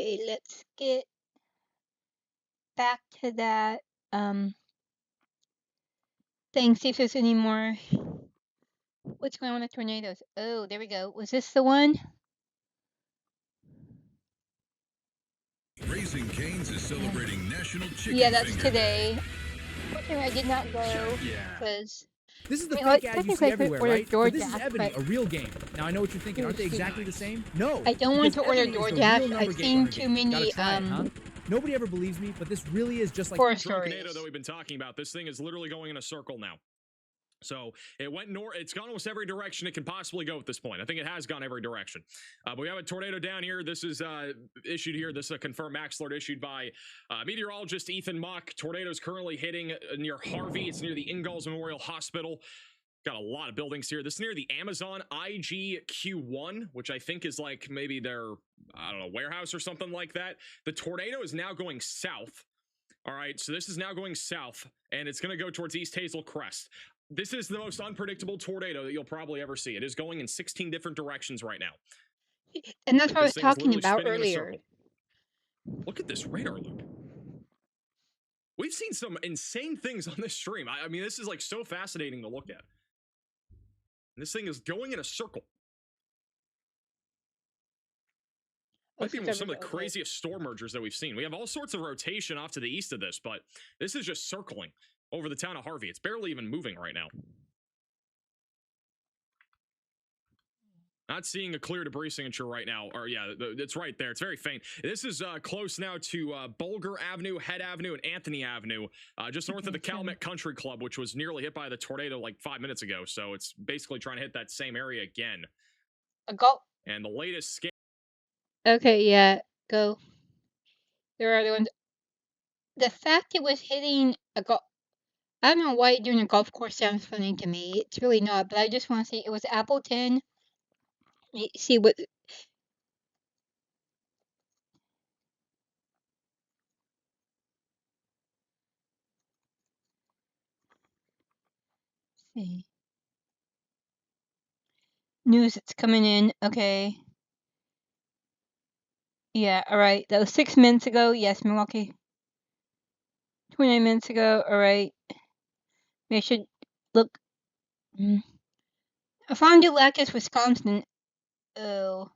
Okay, let's get back to that thing. See if there's any more. What's going on with tornadoes? Oh, there we go. Was this the one? Raising Cane's is celebrating National Chicken Yeah, that's Finger today. Day. Fortunately, I did not go Yeah. because This is the well, fake ad you technically see I could everywhere, order right? But this is DoorDash, Ebony, but a real game. Now I know what you're thinking. Aren't they exactly the same? No. I don't want to because order Ebony is the DoorDash. real number I've gate seen runner too game. many Gotta try it, huh? Nobody ever believes me, but this really is just like horror tornado stories. that we've been talking about. This thing is literally going in a circle now. So it went north. It's gone almost every direction it can possibly go at this point. I think it has gone every direction. But we have a tornado down here. This is issued here. This is a confirmed max alert issued by meteorologist Ethan Mock. Tornado is currently hitting near Harvey. It's near the Ingalls Memorial Hospital. Got a lot of buildings here. This is near the Amazon IGQ1, which I think is like maybe their, I don't know, warehouse or something like that. The tornado is now going south. All right, so this is now going south, and it's going to go towards East Hazel Crest. This is the most unpredictable tornado that you'll probably ever see. It is going in 16 different directions right now. And that's what I was talking about earlier. Look at this radar loop. We've seen some insane things on this stream. I mean, this is like so fascinating to look at. This thing is going in a circle. Might be some of the craziest storm mergers that we've seen. We have all sorts of rotation off to the east of this, but this is just circling over the town of Harvey. It's barely even moving right now. Not seeing a clear debris signature right now. Or yeah, it's right there. It's very faint. This is close now to Bulger Avenue, Head Avenue, and Anthony Avenue, just north of the Calumet Country Club, which was nearly hit by the tornado like 5 minutes ago. So it's basically trying to hit that same area again. Go. And the latest scale. Okay, yeah, go. There are other ones. The fact it was hitting a golf. I don't know why doing a golf course sounds funny to me. It's really not, but I just want to say it was Appleton. See what. See. News that's coming in. Okay. Yeah, all right. That was 6 minutes ago. Yes, Milwaukee. 29 minutes ago. All right. Maybe I should look. Fond du Lac is Wisconsin. Oh.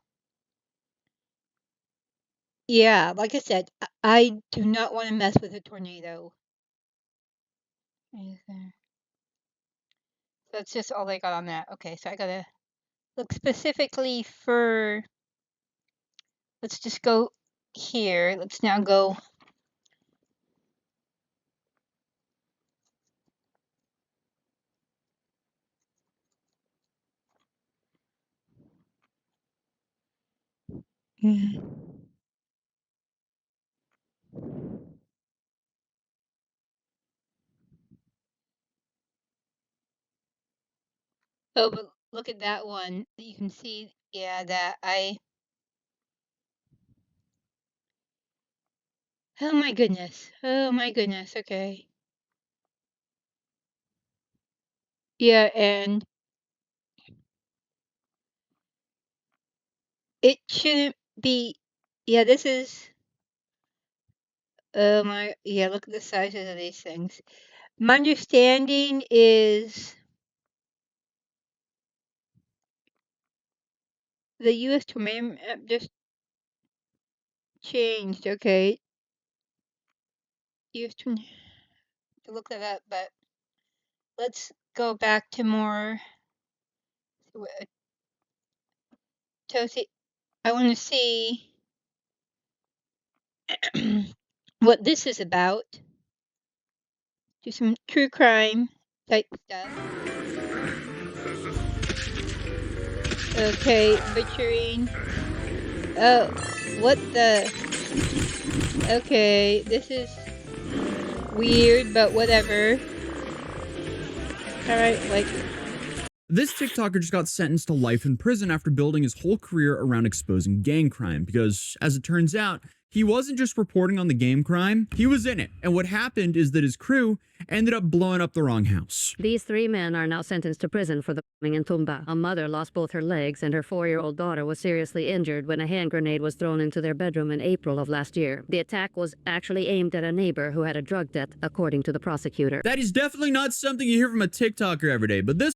Yeah, like I said, I do not want to mess with a tornado. That's just all I got on that. Okay, so I gotta look specifically for. Let's just go here. Let's now go. Oh, but look at that one. You can see, yeah, that I. Oh my goodness. Oh my goodness. Okay. Yeah, and it shouldn't be. Yeah, this is. Oh my. Yeah, look at the sizes of these things. My understanding is the U.S. tornado map just changed. Okay. U.S. tornado. To look that up, but let's go back to more. Tosi, I want to see what this is about. Do some true crime type stuff. Okay, butchering. Oh, what the? Okay, this is weird, but whatever. Alright, like. This TikToker just got sentenced to life in prison after building his whole career around exposing gang crime because, as it turns out, he wasn't just reporting on the game crime, he was in it. And what happened is that his crew ended up blowing up the wrong house. These 3 men are now sentenced to prison for the bombing in Tumba. A mother lost both her legs and her 4-year-old daughter was seriously injured when a hand grenade was thrown into their bedroom in April of last year. The attack was actually aimed at a neighbor who had a drug debt, according to the prosecutor. That is definitely not something you hear from a TikToker every day, but this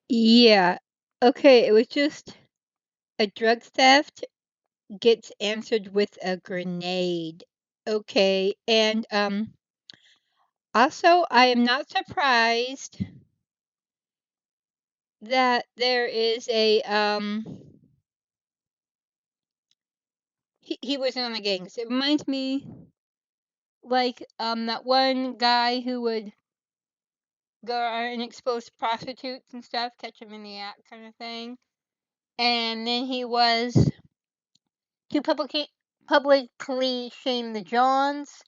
Yeah. Okay, it was just a drug theft gets answered with a grenade. Okay, and also I am not surprised that there is a he wasn't on the gangs. It reminds me like that one guy who would go around and expose prostitutes and stuff, catch them in the act kind of thing. And then he was to publicly shame the Johns.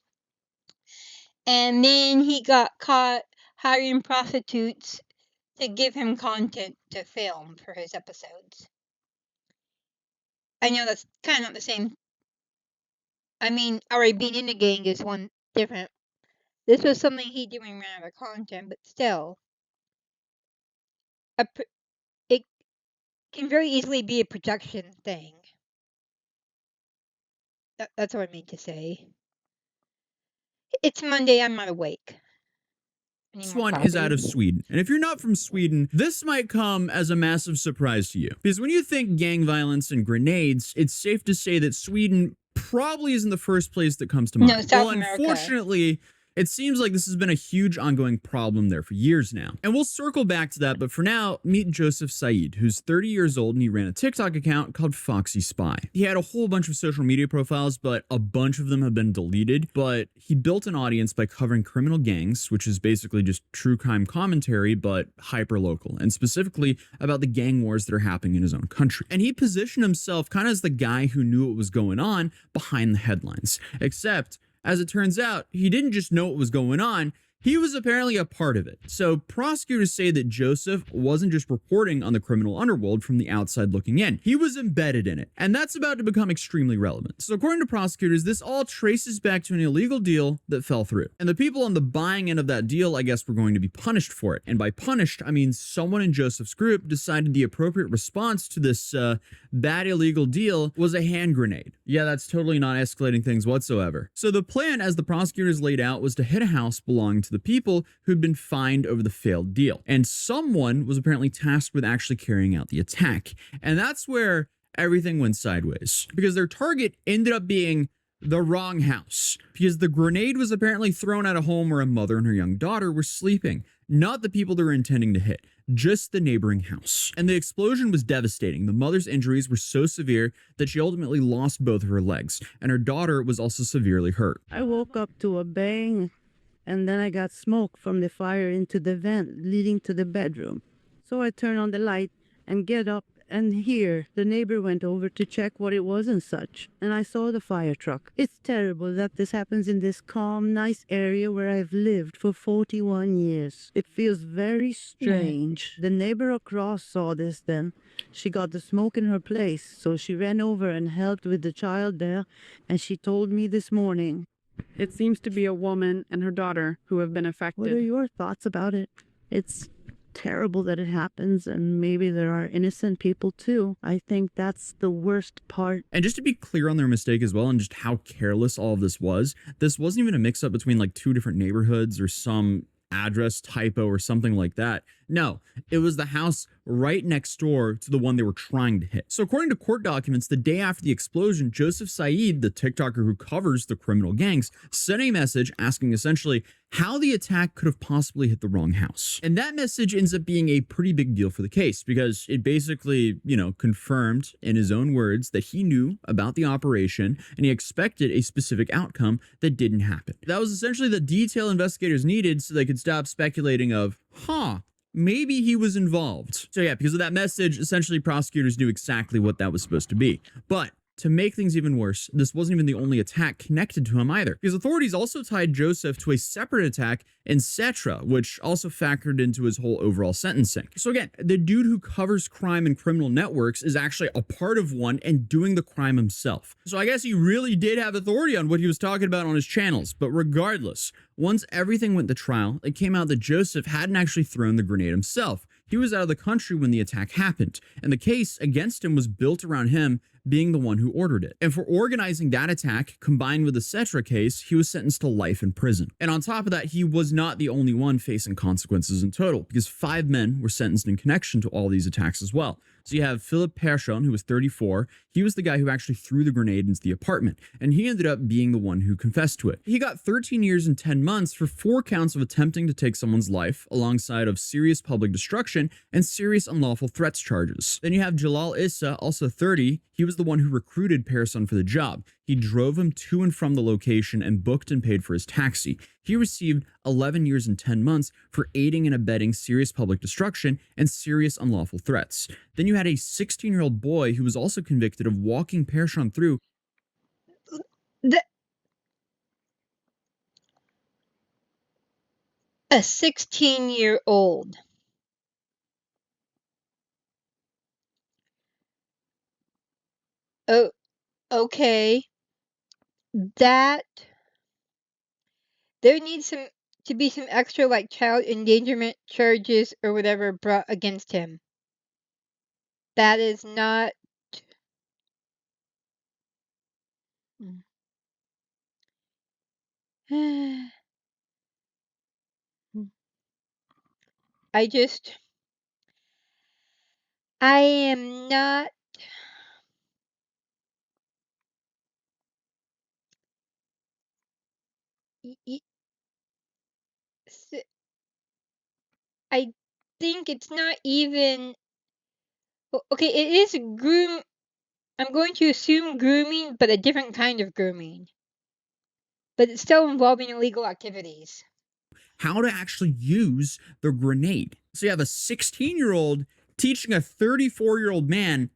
And then he got caught hiring prostitutes to give him content to film for his episodes. I know that's kind of not the same. I mean, already being in the gang is one different. This was something he doing ran out of content, but still, it can very easily be a production thing. That's what I mean to say. It's Monday. I'm not awake. This one is out of Sweden. And if you're not from Sweden, this might come as a massive surprise to you. Because when you think gang violence and grenades, it's safe to say that Sweden probably isn't the first place that comes to mind. No, South America. Unfortunately, it seems like this has been a huge ongoing problem there for years now. And we'll circle back to that, but for now, meet Joseph Said, who's 30 years old and he ran a TikTok account called Foxy Spy. He had a whole bunch of social media profiles, but a bunch of them have been deleted. But he built an audience by covering criminal gangs, which is basically just true crime commentary, but hyper-local, and specifically about the gang wars that are happening in his own country. And he positioned himself kind of as the guy who knew what was going on behind the headlines, except as it turns out, he didn't just know what was going on, he was apparently a part of it. So prosecutors say that Joseph wasn't just reporting on the criminal underworld from the outside looking in. He was embedded in it. And that's about to become extremely relevant. So according to prosecutors, this all traces back to an illegal deal that fell through. And the people on the buying end of that deal, I guess, were going to be punished for it. And by punished, I mean someone in Joseph's group decided the appropriate response to this bad illegal deal was a hand grenade. Yeah, that's totally not escalating things whatsoever. So the plan, as the prosecutors laid out, was to hit a house belonging to the people who'd been fined over the failed deal. And someone was apparently tasked with actually carrying out the attack. And that's where everything went sideways, because their target ended up being the wrong house, because the grenade was apparently thrown at a home where a mother and her young daughter were sleeping, not the people they were intending to hit, just the neighboring house. And the explosion was devastating. The mother's injuries were so severe that she ultimately lost both of her legs, and her daughter was also severely hurt. I woke up to a bang, and then I got smoke from the fire into the vent leading to the bedroom. So I turned on the light and get up, and here the neighbor went over to check what it was and such, and I saw the fire truck. It's terrible that this happens in this calm, nice area where I've lived for 41 years. It feels very strange. The neighbor across saw this then. She got the smoke in her place, so she ran over and helped with the child there, and she told me this morning. It seems to be a woman and her daughter who have been affected. What are your thoughts about it? It's terrible that it happens, and maybe there are innocent people too. I think that's the worst part. And just to be clear on their mistake as well, and just how careless all of this wasn't even a mix-up between like 2 different neighborhoods or some address typo or something like that. No, it was the house right next door to the one they were trying to hit. So according to court documents, the day after the explosion, Joseph Said, the TikToker who covers the criminal gangs, sent a message asking essentially how the attack could have possibly hit the wrong house. And that message ends up being a pretty big deal for the case, because it basically, confirmed in his own words that he knew about the operation and he expected a specific outcome that didn't happen. That was essentially the detail investigators needed so they could stop speculating of, maybe he was involved. So yeah, because of that message, essentially prosecutors knew exactly what that was supposed to be. But to make things even worse, this wasn't even the only attack connected to him either, because authorities also tied Joseph to a separate attack in Cetra, which also factored into his whole overall sentencing. So again, the dude who covers crime and criminal networks is actually a part of one and doing the crime himself. So I guess he really did have authority on what he was talking about on his channels. But regardless, once everything went to trial, it came out that Joseph hadn't actually thrown the grenade himself. He was out of the country when the attack happened, and the case against him was built around him being the one who ordered it. And for organizing that attack, combined with the Cetra case, he was sentenced to life in prison. And on top of that, he was not the only one facing consequences in total, because 5 men were sentenced in connection to all these attacks as well. So you have Philip Persson, who was 34. He was the guy who actually threw the grenade into the apartment, and he ended up being the one who confessed to it. He got 13 years and 10 months for 4 counts of attempting to take someone's life, alongside of serious public destruction and serious unlawful threats charges. Then you have Jalal Issa, also 30. He was the one who recruited Persson for the job. He drove him to and from the location and booked and paid for his taxi. He received 11 years and 10 months for aiding and abetting serious public destruction and serious unlawful threats. Then you had a 16-year-old boy who was also convicted of walking Persson through. A 16-year-old. Oh, okay. That there needs to be some extra like child endangerment charges or whatever brought against him. That is not. I am not. I think it's not even. Okay, it is groom. I'm going to assume grooming, but a different kind of grooming. But it's still involving illegal activities. How to actually use the grenade. So you have a 16-year-old teaching a 34-year-old man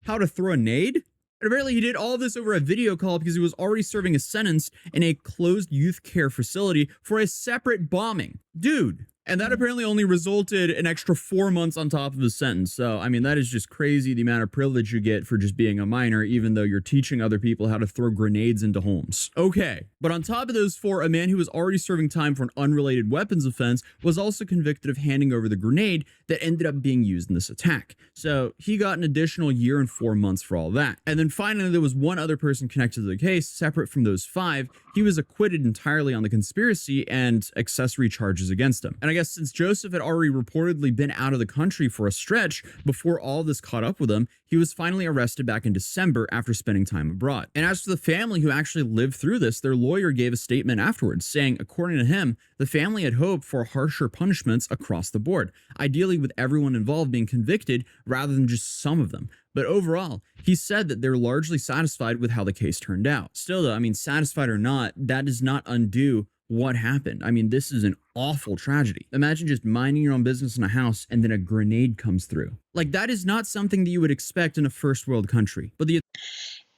how to throw a nade? And apparently he did all this over a video call because he was already serving a sentence in a closed youth care facility for a separate bombing. Dude. And that apparently only resulted an extra 4 months on top of the sentence. So, I mean, that is just crazy, the amount of privilege you get for just being a minor, even though you're teaching other people how to throw grenades into homes. Okay, but on top of those 4, a man who was already serving time for an unrelated weapons offense was also convicted of handing over the grenade that ended up being used in this attack. So he got an additional year and 4 months for all that. And then finally, there was one other person connected to the case, separate from those 5. He was acquitted entirely on the conspiracy and accessory charges against him. And I guess since Joseph had already reportedly been out of the country for a stretch before all this caught up with him, he was finally arrested back in December after spending time abroad. And as for the family who actually lived through this, their lawyer gave a statement afterwards saying, according to him, the family had hoped for harsher punishments across the board, ideally with everyone involved being convicted rather than just some of them. But overall, he said that they're largely satisfied with how the case turned out. Still though, I mean, satisfied or not, that does not undo what happened. I mean, this is an awful tragedy. Imagine just minding your own business in a house and then a grenade comes through. Like, that is not something that you would expect in a first world country. But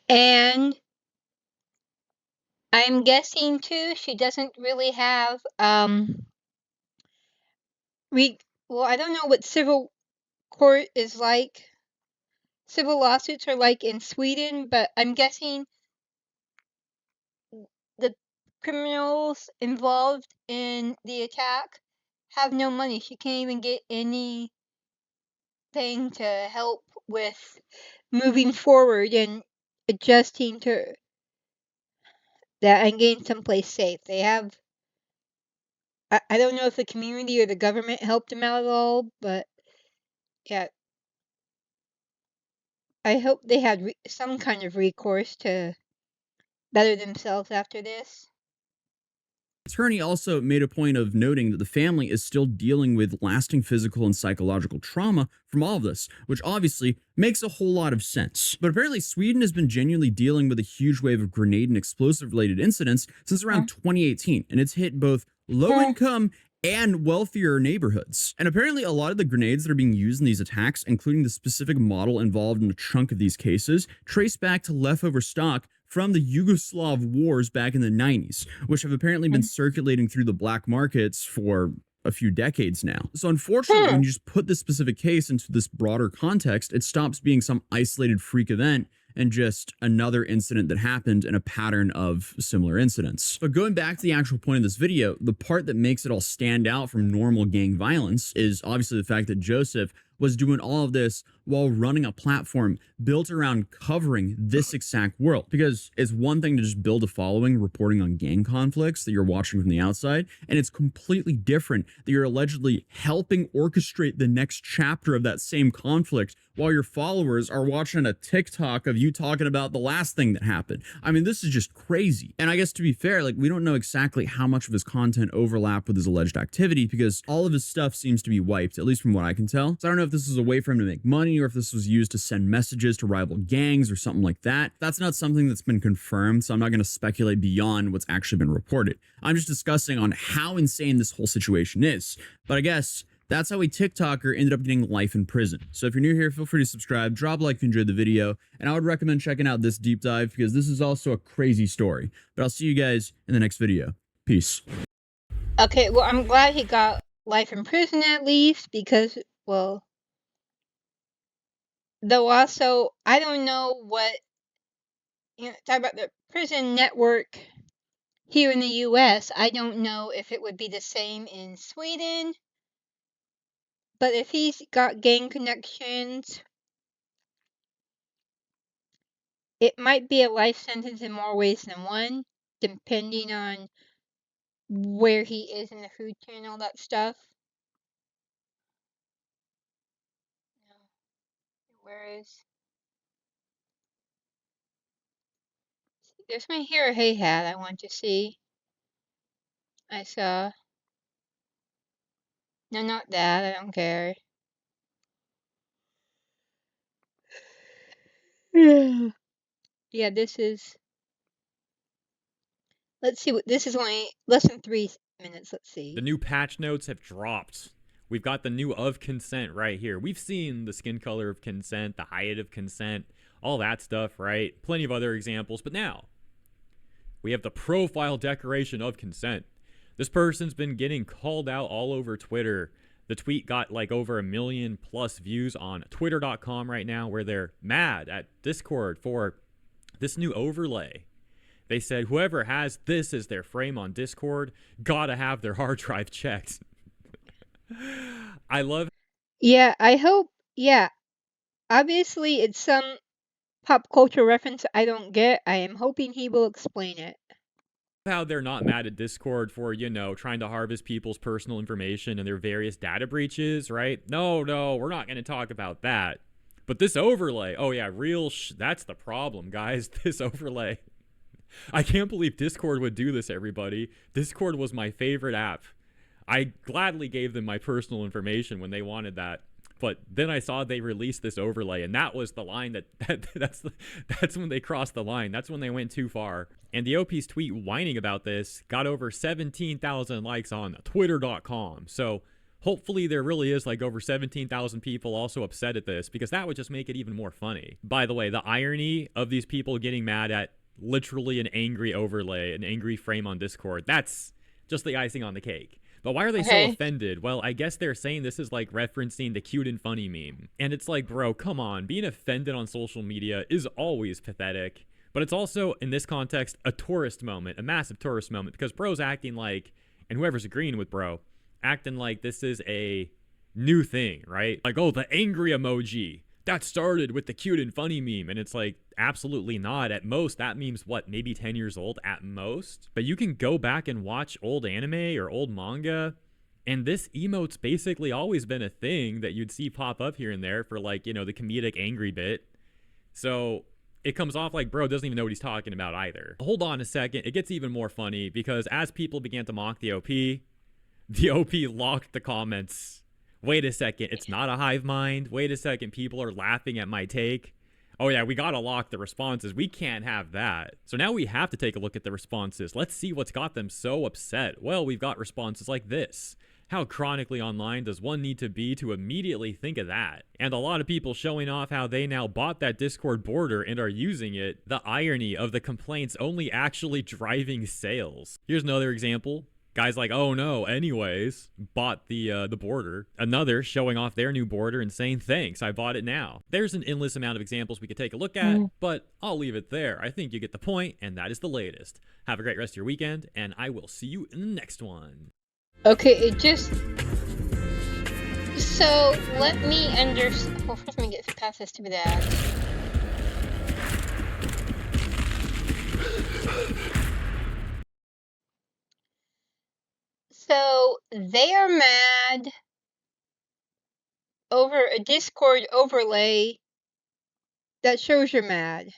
And I'm guessing too, she doesn't really have well, I don't know what civil court is like. Civil lawsuits are like in Sweden, but I'm guessing the criminals involved in the attack have no money. She can't even get anything to help with moving forward and adjusting to that and getting someplace safe. They have. I don't know if the community or the government helped them out at all, but yeah, I hope they had some kind of recourse to better themselves after this. attorney also made a point of noting that the family is still dealing with lasting physical and psychological trauma from all of this, which obviously makes a whole lot of sense. But apparently Sweden has been genuinely dealing with a huge wave of grenade and explosive related incidents since around 2018, and it's hit both low income and wealthier neighborhoods. And apparently, a lot of the grenades that are being used in these attacks, including the specific model involved in a chunk of these cases, trace back to leftover stock from the Yugoslav wars back in the 90s, which have apparently been circulating through the black markets for a few decades now. So unfortunately, when you just put this specific case into this broader context, it stops being some isolated freak event and just another incident that happened in a pattern of similar incidents. But going back to the actual point of this video, the part that makes it all stand out from normal gang violence is obviously the fact that Joseph was doing all of this while running a platform built around covering this exact world. Because it's one thing to just build a following reporting on gang conflicts that you're watching from the outside, and it's completely different that you're allegedly helping orchestrate the next chapter of that same conflict while your followers are watching a TikTok of you talking about the last thing that happened. I mean, this is just crazy. And I guess to be fair, like, we don't know exactly how much of his content overlapped with his alleged activity because all of his stuff seems to be wiped, at least from what I can tell. So I don't know if this was a way for him to make money or if this was used to send messages to rival gangs or something like that. That's not something that's been confirmed, so I'm not going to speculate beyond what's actually been reported. I'm just discussing on how insane this whole situation is. But I guess that's how a TikToker ended up getting life in prison. So if you're new here, feel free to subscribe, drop a like if you enjoyed the video, and I would recommend checking out this deep dive because this is also a crazy story. But I'll see you guys in the next video. Peace. Okay, well, I'm glad he got life in prison at least because, well, though also, I don't know what, talk about the prison network here in the US. I don't know if it would be the same in Sweden, but if he's got gang connections, it might be a life sentence in more ways than one, depending on where he is in the food chain and all that stuff. Where is... There's my hero hey hat I want to see. I saw. No, not that. I don't care. Yeah, this is... Let's see what... This is only less than 3 minutes. Let's see. The new patch notes have dropped. We've got the new of consent right here. We've seen the skin color of consent, the height of consent, all that stuff, right? Plenty of other examples. But now, we have the profile decoration of consent. This person's been getting called out all over Twitter. The tweet got like over 1 million+ views on twitter.com right now, where they're mad at Discord for this new overlay. They said whoever has this as their frame on Discord gotta have their hard drive checked. I love... Yeah, I hope... Yeah. Obviously, it's some pop culture reference I don't get. I am hoping he will explain it. How they're not mad at Discord for, you know, trying to harvest people's personal information and their various data breaches, right? No, we're not going to talk about that. But this overlay, oh yeah, that's the problem, guys. This overlay. I can't believe Discord would do this, everybody. Discord was my favorite app. I gladly gave them my personal information when they wanted that. But then I saw they released this overlay, and that was the line that's when they crossed the line. That's when they went too far. And the OP's tweet whining about this got over 17,000 likes on twitter.com. So hopefully there really is like over 17,000 people also upset at this, because that would just make it even more funny. By the way, the irony of these people getting mad at literally an angry overlay, an angry frame on Discord, that's just the icing on the cake. But why are they so offended? Well, I guess they're saying this is like referencing the cute and funny meme. And it's like, bro, come on. Being offended on social media is always pathetic. But it's also, in this context, a tourist moment, a massive tourist moment, because bro's acting like, and whoever's agreeing with bro, acting like this is a new thing, right? Like, oh, the angry emoji. That started with the cute and funny meme. And it's like, absolutely not. At most, that meme's what, maybe 10 years old at most? But you can go back and watch old anime or old manga, and this emote's basically always been a thing that you'd see pop up here and there for, like, you know, the comedic angry bit. So it comes off like bro doesn't even know what he's talking about either. Hold on a second. It gets even more funny, because as people began to mock the OP locked the comments. Wait a second, it's not a hive mind. Wait a second, people are laughing at my take. Oh yeah, we gotta lock the responses. We can't have that. So now we have to take a look at the responses. Let's see what's got them so upset. Well, we've got responses like this. How chronically online does one need to be to immediately think of that? And a lot of people showing off how they now bought that Discord border and are using it. The irony of the complaints only actually driving sales. Here's another example. Guys like, oh no, anyways, bought the border. Another showing off their new border and saying, thanks, I bought it now. There's an endless amount of examples we could take a look at, but I'll leave it there. I think you get the point, and that is the latest. Have a great rest of your weekend, and I will see you in the next one. Okay, it just... So, let me understand... Well, first let me get past this stupid ad. So, they are mad over a Discord overlay that shows you're mad.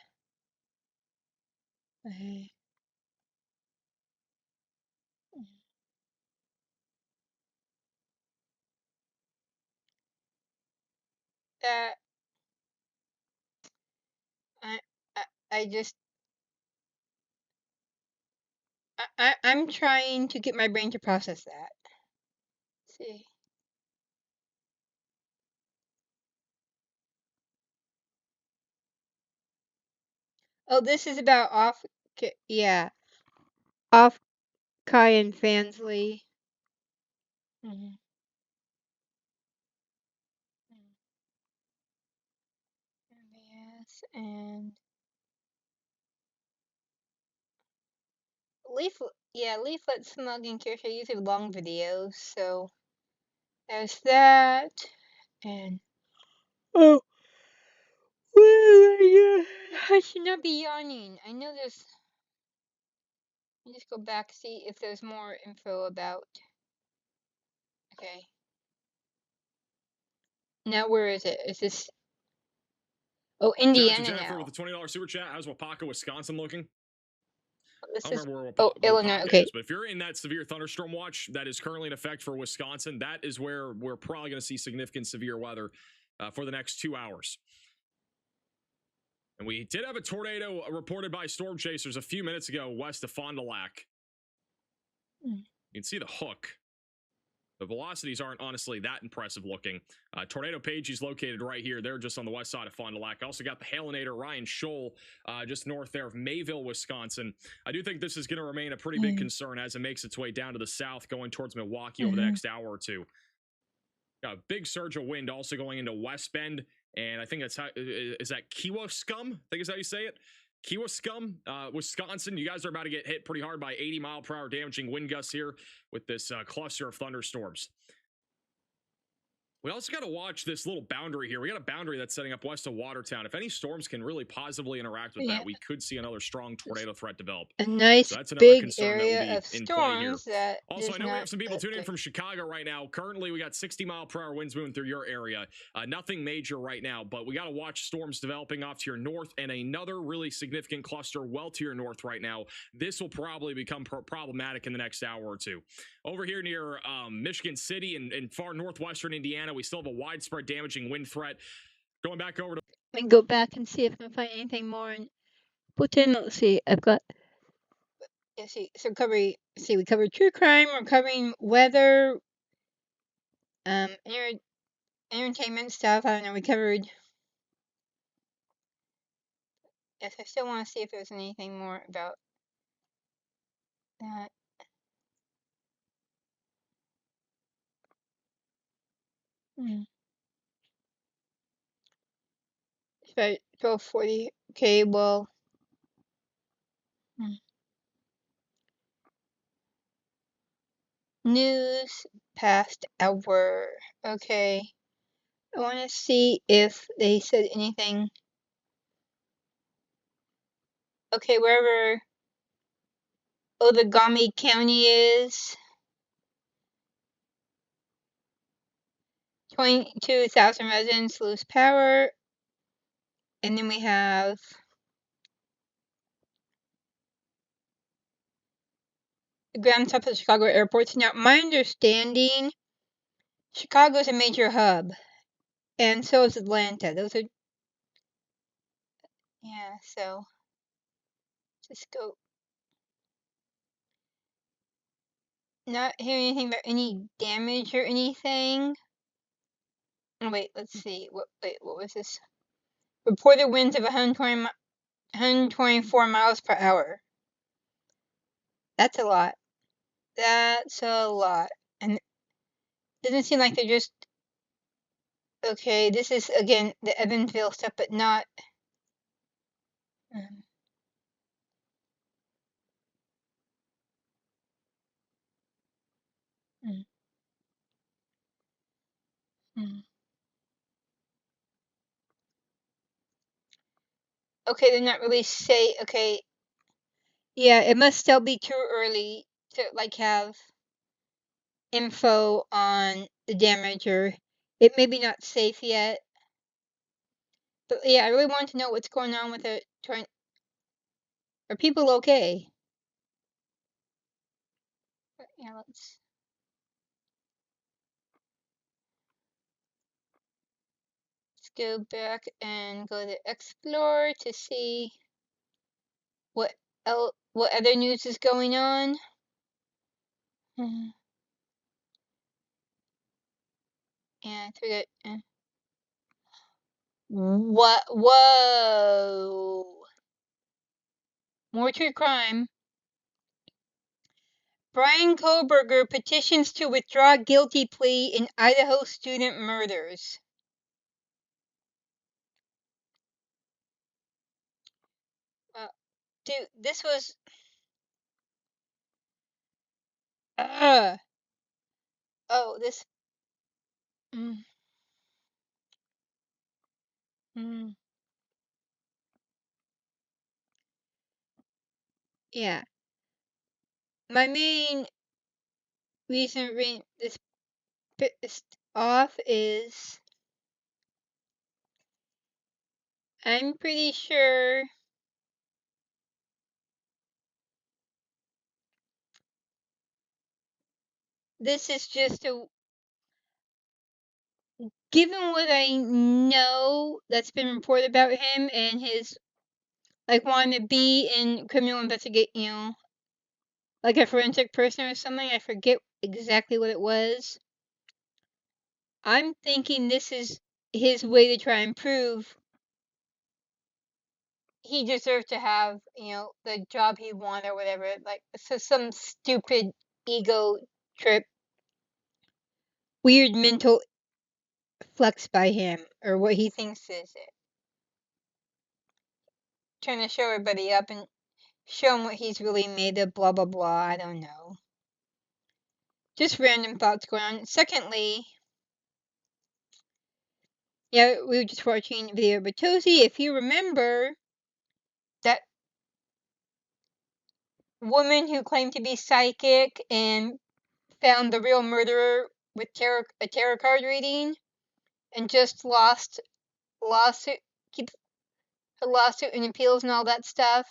Okay. That... I just... I'm trying to get my brain to process that. Let's see. Oh, this is about yeah. Off Kai and Fansley. Yes, and Leaflet Smug and Kirsha usually long videos, so there's that. And oh, I should not be yawning. I know there's. Let me just go back, see if there's more info about. Okay. Now where is it? Is this? Oh, Indiana Jennifer now. with the $20 super chat. How's Wapaka, Wisconsin looking? This I don't remember where Illinois. Wapaka Okay. is, but if you're in that severe thunderstorm watch that is currently in effect for Wisconsin, that is where we're probably going to see significant severe weather for the next 2 hours. And we did have a tornado reported by storm chasers a few minutes ago west of Fond du Lac. You can see the hook. The velocities aren't honestly that impressive looking. Tornado Page is located right here. They're just on the west side of Fond du Lac. Also got the Halinator Ryan Scholl just north there of Mayville, Wisconsin. I do think this is going to remain a pretty big concern as it makes its way down to the south, going towards Milwaukee over the next hour or two. Got a big surge of wind also going into West Bend, and I think that's how is that Kewaskum? I think is how you say it. Kewaskum, Wisconsin. You guys are about to get hit pretty hard by 80-mile-per-hour damaging wind gusts here with this cluster of thunderstorms. We also got to watch this little boundary here. We got a boundary that's setting up west of Watertown. If any storms can really positively interact with that, we could see another strong tornado threat develop. A nice So that's another big concern area that will of be in play here. storms that Also, I know we not have some people tuning in from Chicago right now. Currently, we got 60-mile-per-hour winds moving through your area. Nothing major right now, but we got to watch storms developing off to your north and another really significant cluster well to your north right now. This will probably become problematic in the next hour or two. Over here near Michigan City and far northwestern Indiana, we still have a widespread damaging wind threat. Going back over to... Let me go back and see if I can find anything more and put in. Let's see. I've got... Let's see. So we covered true crime. We're covering weather, entertainment stuff. I don't know. We covered... Yes, I still want to see if there's anything more about that. So 12:40. Okay, well. News past hour. Okay. I want to see if they said anything. Okay, wherever Outagamie County is. 22,000 residents lose power. And then we have the ground top of the Chicago airports. Now, my understanding, Chicago is a major hub. And so is Atlanta. Those are... Yeah, so... Just go... not hearing anything about any damage or anything. Oh, wait, let's see. What was this? Reported winds of 124 miles per hour. That's a lot. That's a lot. And it doesn't seem like they're just... Okay, this is, again, the Evansville stuff, but not... Um, mm, mm. Okay, they're not really say... Okay, yeah, it must still be too early to, like, have info on the damage, or it may be not safe yet. But yeah, I really want to know what's going on with it. Are people okay? But yeah, let's go back and go to Explore to see what what other news is going on. And through the what? Whoa! More true crime. Brian Koberger petitions to withdraw guilty plea in Idaho student murders. Dude, this was... Oh, this... Mm, mm, yeah. My main reason for being this pissed off is I'm pretty sure this is just a... Given what I know that's been reported about him and his, like, wanting to be in criminal investigate, like a forensic person or something, I forget exactly what it was. I'm thinking this is his way to try and prove he deserved to have, the job he wanted or whatever. Like, so some stupid ego trip, weird mental flex by him, or what he thinks is it. Trying to show everybody up and show him what he's really made of, blah, blah, blah. I don't know. Just random thoughts going on. Secondly, yeah, we were just watching a video of Batosi. If you remember, that woman who claimed to be psychic and found the real murderer with a tarot card reading and just lost lawsuit, keeps her lawsuit and appeals and all that stuff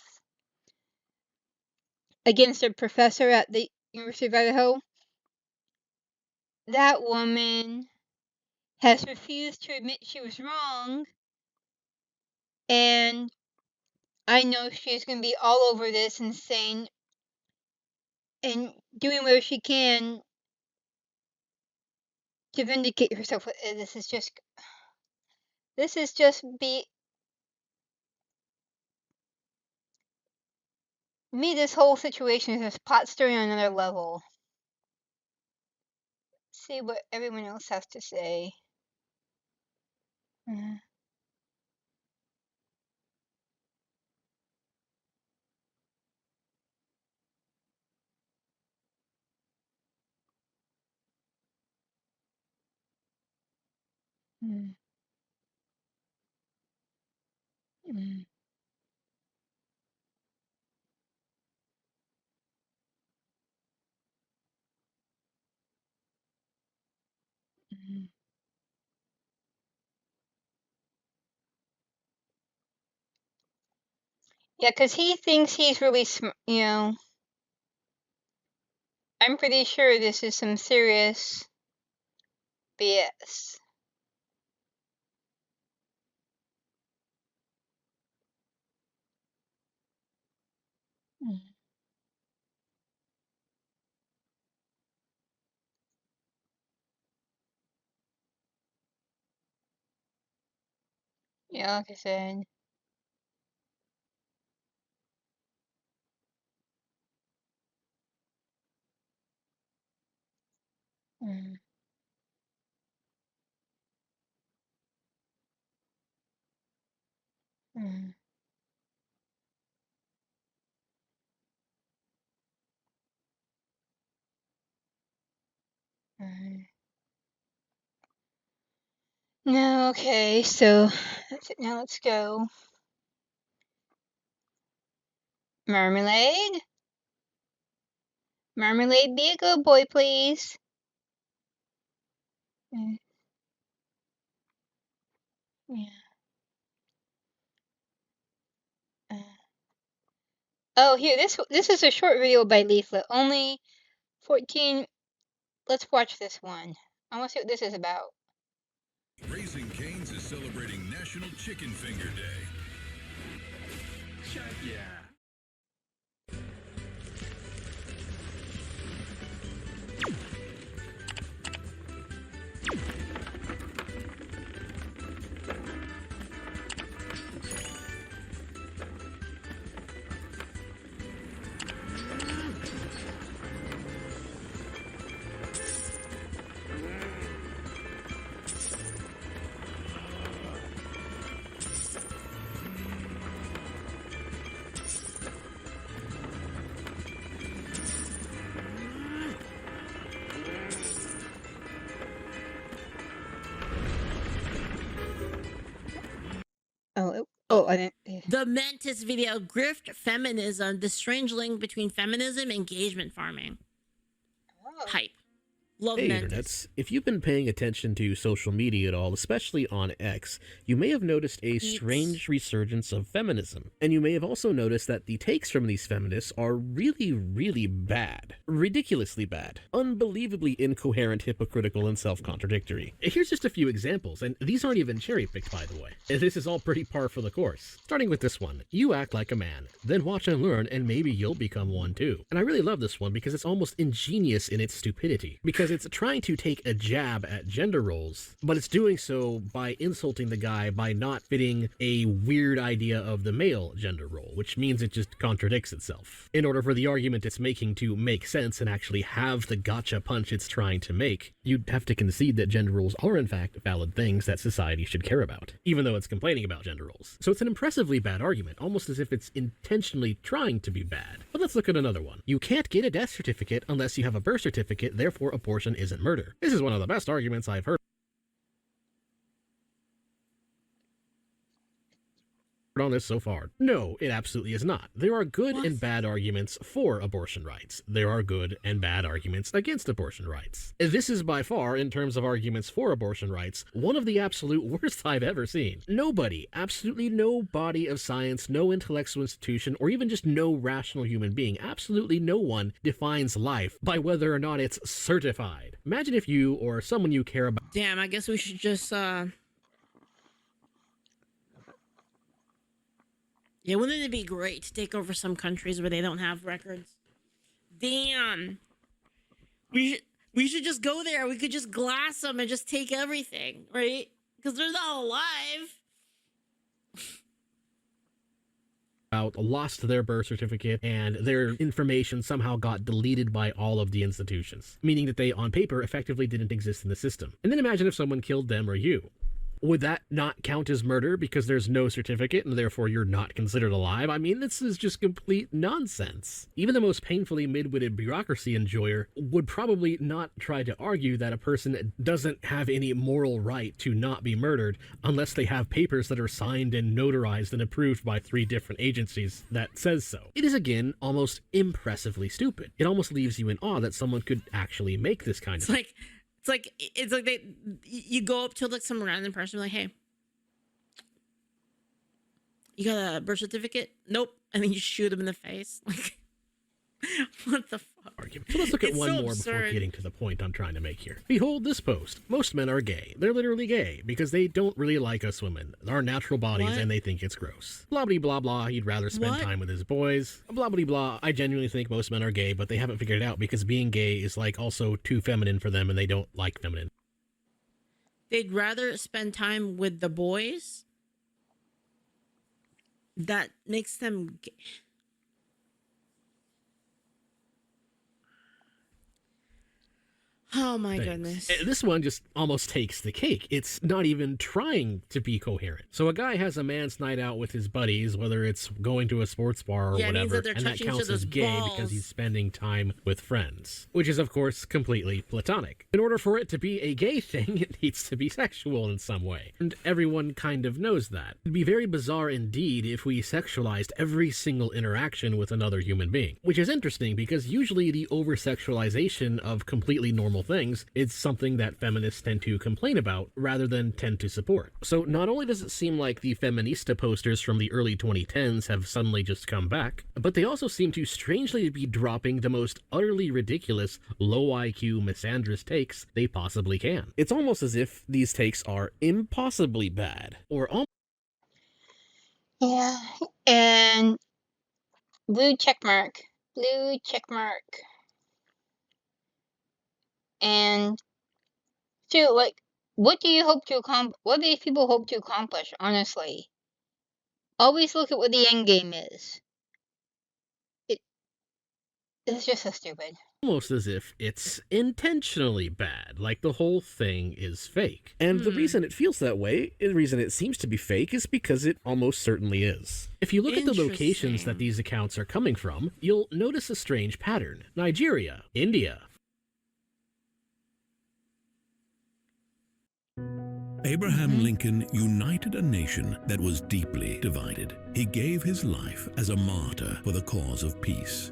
against a professor at the University of Idaho. That woman has refused to admit she was wrong, and I know she's going to be all over this and saying and doing whatever she can to vindicate herself. This is just be me. This whole situation is just pot stirring on another level. See what everyone else has to say. Mm, mm, mm, mm. Yeah, because he thinks he's really smart. I'm pretty sure this is some serious BS. Mm, Yeah, like I said. Mm, mm, mm. No, okay, so that's it. Now let's go. Marmalade? Marmalade, be a good boy, please. Mm, yeah. Uh, oh, here, this is a short video by Leaflet. Only 14. Let's watch this one. I want to see what this is about. Raising Cane's is celebrating National Chicken Finger Day. Check yeah. I didn't. The Mantis video, Grift Feminism, the strange link between feminism and engagement farming. Oh. Hype. Love Hey, Mantis. internets. If you've been paying attention to social media at all, especially on X, you may have noticed a strange resurgence of feminism. And you may have also noticed that the takes from these feminists are really, really bad. Ridiculously bad. Unbelievably incoherent, hypocritical, and self-contradictory. Here's just a few examples, and these aren't even cherry-picked, by the way. This is all pretty par for the course. Starting with this one. You act like a man, then watch and learn, and maybe you'll become one too. And I really love this one because it's almost ingenious in its stupidity. Because it's trying to take a jab at gender roles, but it's doing so by insulting the guy by not fitting a weird idea of the male gender role, which means it just contradicts itself. In order for the argument it's making to make sense and actually have the gotcha punch it's trying to make, you'd have to concede that gender roles are in fact valid things that society should care about, even though it's complaining about gender roles. So it's an impressively bad argument, almost as if it's intentionally trying to be bad. But let's look at another one. You can't get a death certificate unless you have a birth certificate, therefore abortion isn't murder. This is one of the best arguments I've heard on this so far. No, it absolutely is not. There are good and bad arguments for abortion rights. There are good and bad arguments against abortion rights. This is by far, in terms of arguments for abortion rights, one of the absolute worst I've ever seen. Nobody, absolutely no body of science, no intellectual institution, or even just no rational human being, absolutely no one defines life by whether or not it's certified. Imagine if you or someone you care about. Damn, I guess we should just, Yeah, wouldn't it be great to take over some countries where they don't have records? Damn. We should just go there. We could just glass them and just take everything, right? Because they're not alive. Lost their birth certificate and their information somehow got deleted by all of the institutions, meaning that they on paper effectively didn't exist in the system. And then imagine if someone killed them or you. Would that not count as murder because there's no certificate and therefore you're not considered alive? I mean, this is just complete nonsense. Even the most painfully mid-witted bureaucracy enjoyer would probably not try to argue that a person doesn't have any moral right to not be murdered unless they have papers that are signed and notarized and approved by 3 different agencies that says so. It is again almost impressively stupid. It almost leaves you in awe that someone could actually make this kind of It's like you go up to like some random person like, hey, you got a birth certificate? Nope. And then you shoot them in the face. Like, what the fuck? Argument. So let's look at one more before getting to the point I'm trying to make here. Behold this post. Most men are gay. They're literally gay because they don't really like us women, our natural bodies, and they think it's gross. Blah blah blah blah. He'd rather spend time with his boys. Blah blah blah. I genuinely think most men are gay, but they haven't figured it out because being gay is like also too feminine for them, and they don't like feminine. They'd rather spend time with the boys. that makes them oh my goodness. This one just almost takes the cake. It's not even trying to be coherent. So a guy has a man's night out with his buddies, whether it's going to a sports bar or whatever, and that counts as gay because he's spending time with friends, which is of course completely platonic. In order for it to be a gay thing, it needs to be sexual in some way, and everyone kind of knows that. It'd be very bizarre indeed if we sexualized every single interaction with another human being, which is interesting because usually the over-sexualization of completely normal things is something that feminists tend to complain about rather than tend to support. So not only does it seem like the feminista posters from the early 2010s have suddenly just come back, but they also seem to strangely be dropping the most utterly ridiculous, low IQ, misandrous takes they possibly can. It's almost as if these takes are impossibly bad, or Yeah, and blue check mark. Blue check mark. And so, like, what do you hope to accomplish? What do these people hope to accomplish, honestly? Always look at what the end game is. It's just so stupid. almost as if it's intentionally bad, like the whole thing is fake. And the reason it feels that way, the reason it seems to be fake, is because it almost certainly is. If you look at the locations that these accounts are coming from, you'll notice a strange pattern. Nigeria, India. Abraham Lincoln united a nation that was deeply divided. He gave his life as a martyr for the cause of peace.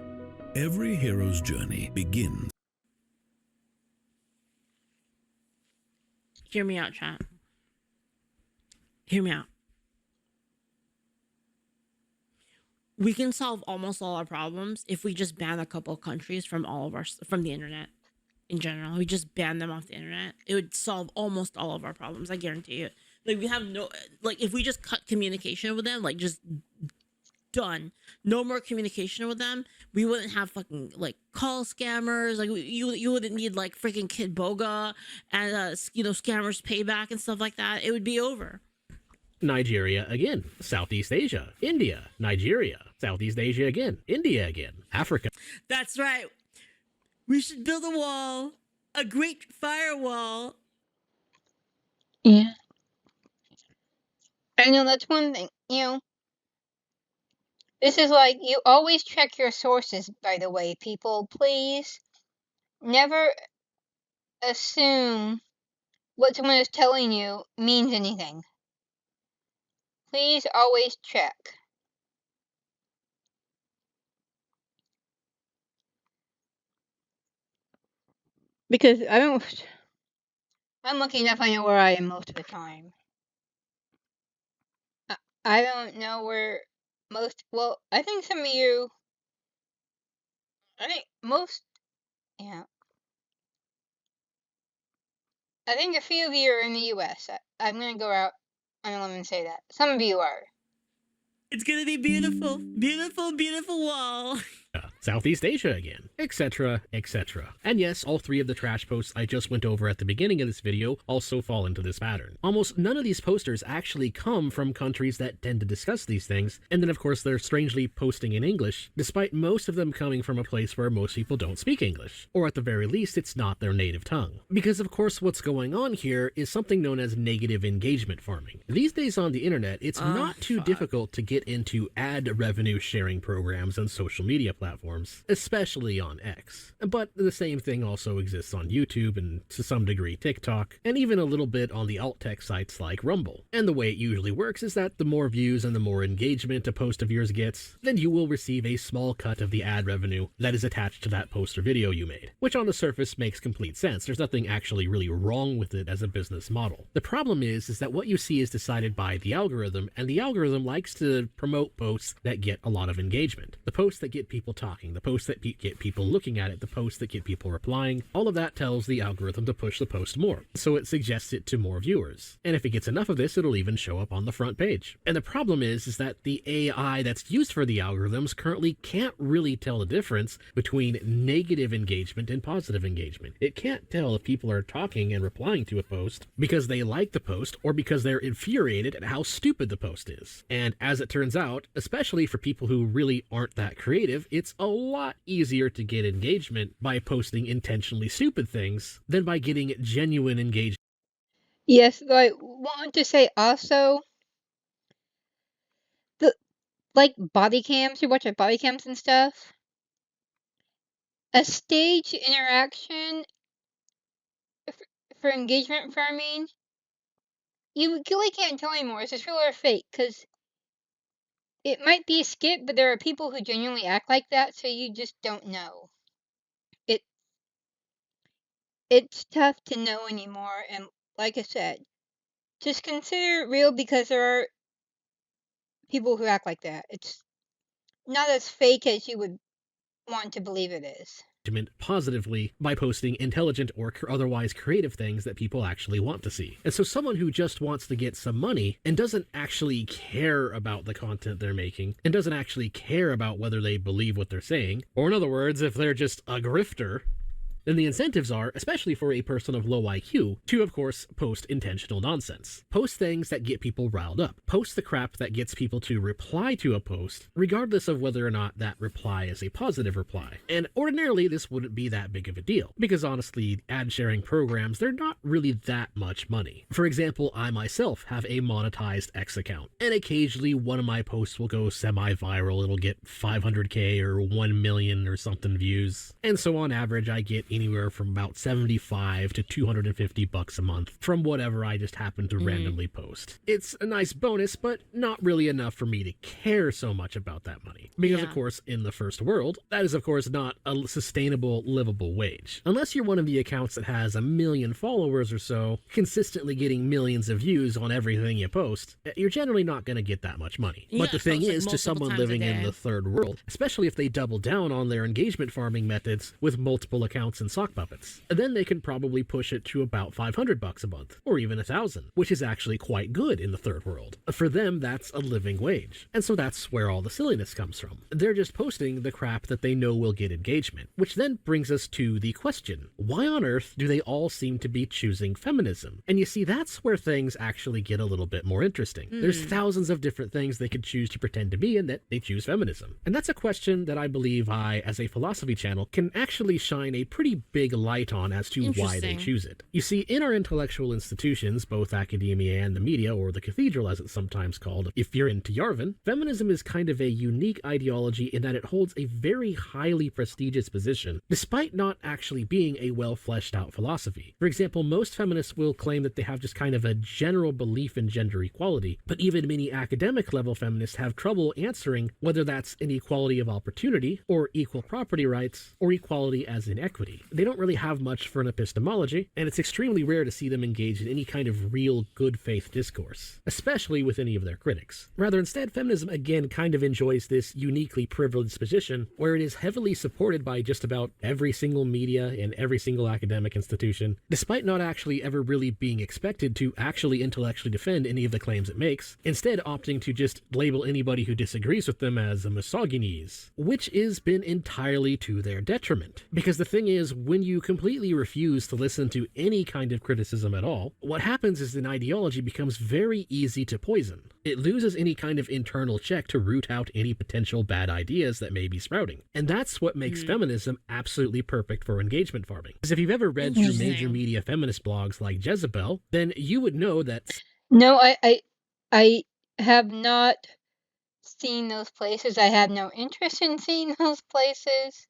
Every hero's journey begins. Hear me out, chat. Hear me out. We can solve almost all our problems if we just ban a couple of countries from from the internet. In general, we just ban them off the internet. It would solve almost all of our problems. I guarantee you. Like, we have no, like, if we just cut communication with them, like, just done, no more communication with them, we wouldn't have fucking, like, call scammers. Like, you wouldn't need, like, freaking Kid Boga and scammers payback and stuff like that. It would be over. Nigeria again, Southeast Asia, India, Nigeria, Southeast Asia again, India again, Africa. That's right. We should build a wall, a great firewall. Yeah. I know that's one thing, This is like, you always check your sources, by the way, people. Please never assume what someone is telling you means anything. Please always check. Because I'm lucky enough I know where I am most of the time. I don't know where I think some of you, yeah. I think a few of you are in the US. I'm gonna go out on a limb and say that. Some of you are. It's gonna be beautiful. Beautiful, beautiful wall. Southeast Asia again, etc., etc. And yes, all three of the trash posts I just went over at the beginning of this video also fall into this pattern. Almost none of these posters actually come from countries that tend to discuss these things, and then of course they're strangely posting in English, despite most of them coming from a place where most people don't speak English, or at the very least it's not their native tongue. Because of course what's going on here is something known as negative engagement farming. These days on the internet, it's not too difficult to get into ad revenue sharing programs and social media platforms, especially on X. But the same thing also exists on YouTube and to some degree TikTok, and even a little bit on the alt-tech sites like Rumble. And the way it usually works is that the more views and the more engagement a post of yours gets, then you will receive a small cut of the ad revenue that is attached to that post or video you made, which on the surface makes complete sense. There's nothing actually really wrong with it as a business model. The problem is that what you see is decided by the algorithm, and the algorithm likes to promote posts that get a lot of engagement, the posts that get people talking talking, the posts that get people looking at it, the posts that get people replying, all of that tells the algorithm to push the post more. So it suggests it to more viewers. And if it gets enough of this, it'll even show up on the front page. And the problem is that the AI that's used for the algorithms currently can't really tell the difference between negative engagement and positive engagement. It can't tell if people are talking and replying to a post because they like the post or because they're infuriated at how stupid the post is. And as it turns out, especially for people who really aren't that creative, it's a lot easier to get engagement by posting intentionally stupid things than by getting genuine engagement. Yes, I want to say also, the like body cams, you watch like body cams and stuff. A stage interaction for engagement farming, you really can't tell anymore. Is this real or fake? Because it might be a skit, but there are people who genuinely act like that, so you just don't know. It's tough to know anymore, and like I said, just consider it real because there are people who act like that. It's not as fake as you would want to believe it is. Positively by posting intelligent or otherwise creative things that people actually want to see. And so someone who just wants to get some money and doesn't actually care about the content they're making and doesn't actually care about whether they believe what they're saying, or in other words, if they're just a grifter, then the incentives are, especially for a person of low IQ, to of course post intentional nonsense. Post things that get people riled up. Post the crap that gets people to reply to a post, regardless of whether or not that reply is a positive reply. And ordinarily this wouldn't be that big of a deal, because honestly, ad sharing programs, they're not really that much money. For example, I myself have a monetized X account, and occasionally one of my posts will go semi-viral. It'll get 500k or 1 million or something views. And so on average, I get anywhere from about 75 to 250 bucks a month from whatever I just happen to randomly post. It's a nice bonus, but not really enough for me to care so much about that money. Because of course, in the first world, that is of course not a sustainable, livable wage. Unless you're one of the accounts that has 1 million followers or so, consistently getting millions of views on everything you post, you're generally not going to get that much money. But the thing is, to someone living in the third world, especially if they double down on their engagement farming methods with multiple accounts and sock puppets, then they can probably push it to about 500 bucks a month, or even 1,000, which is actually quite good in the third world. For them, that's a living wage. And so that's where all the silliness comes from. They're just posting the crap that they know will get engagement, which then brings us to the question, why on earth do they all seem to be choosing feminism? And you see, that's where things actually get a little bit more interesting. There's thousands of different things they could choose to pretend to be, and that they choose feminism. And that's a question that I believe I, as a philosophy channel, can actually shine a pretty big light on as to why they choose it. You see, in our intellectual institutions, both academia and the media, or the cathedral as it's sometimes called, if you're into Yarvin, feminism is kind of a unique ideology in that it holds a very highly prestigious position, despite not actually being a well-fleshed out philosophy. For example, most feminists will claim that they have just kind of a general belief in gender equality, but even many academic level feminists have trouble answering whether that's an equality of opportunity, or equal property rights, or equality as in equity. They don't really have much for an epistemology, and it's extremely rare to see them engage in any kind of real good faith discourse, especially with any of their critics. Rather, instead, feminism again kind of enjoys this uniquely privileged position where it is heavily supported by just about every single media and every single academic institution, despite not actually ever really being expected to actually intellectually defend any of the claims it makes, instead opting to just label anybody who disagrees with them as a misogynist, which has been entirely to their detriment. Because the thing is, when you completely refuse to listen to any kind of criticism at all, what happens is an ideology becomes very easy to poison. It loses any kind of internal check to root out any potential bad ideas that may be sprouting. And that's what makes feminism absolutely perfect for engagement farming. Because if you've ever read through major media feminist blogs like Jezebel, then you would know that... No, I have not seen those places. I have no interest in seeing those places.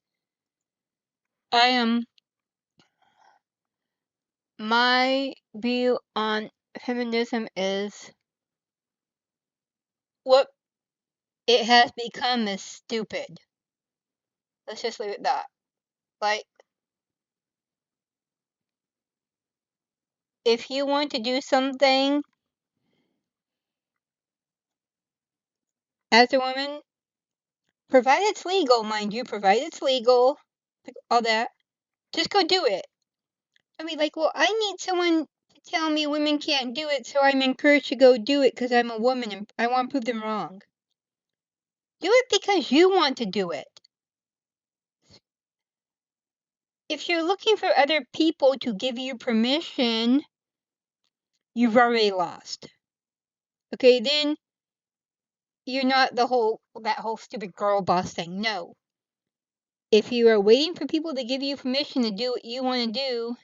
My view on feminism is what it has become is stupid. Let's just leave it at that. Like, if you want to do something as a woman, Provided it's legal, mind you, provided it's legal, all that. Just go do it. I mean, like, well, I need someone to tell me women can't do it, so I'm encouraged to go do it because I'm a woman and I want to prove them wrong. Do it because you want to do it. If you're looking for other people to give you permission, you've already lost. Okay, then you're not that whole stupid girl boss thing. No. If you are waiting for people to give you permission to do what you want to